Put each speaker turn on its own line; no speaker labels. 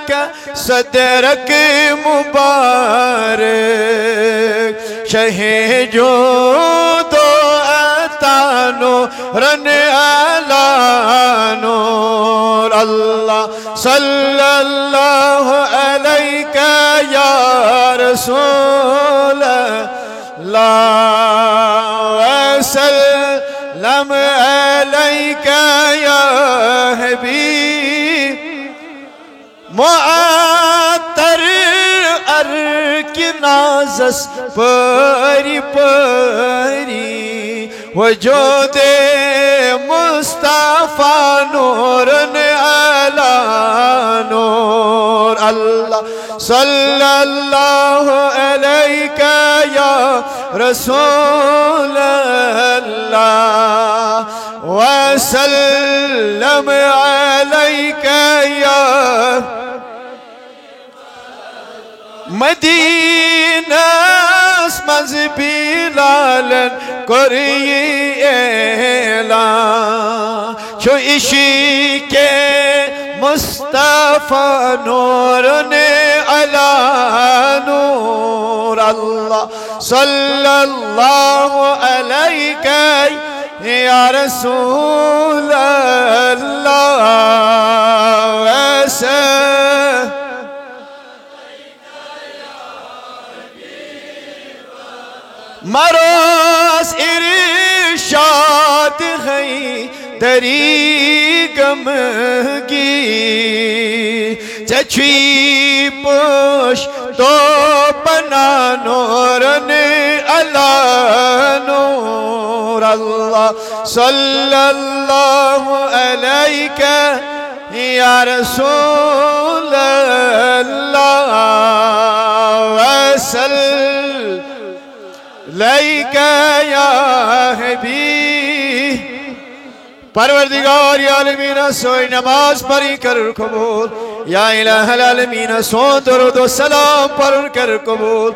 لك صدرك مبارك شہ جود عطا نورا على نور اللہ صلی اللہ علیک یا رسول اللہ وسلم علیک یا حبیب معطر ارک نازس پری پری وجود مصطفیٰ نور علی نور اللہ صلی اللہ علیک یا رسول اللہ وسلم علیک یا مدینہ اسمز بلالن کری اعلان چھو عشق مصطفیٰ نور علی نور اللہ صلی اللہ علیک یا رسول اللہ وسلم مروز ارشاد ہے طریقم کی چچی پوش تو پنا نور علی نور اللہ صلی اللہ علیک یا رسول اللہ وسلم لائک یا حبیب پروردگار یا عالمین سوئی نماز پڑھی کر قبول یا الہ العالمین سو درود و سلام پڑھ کر قبول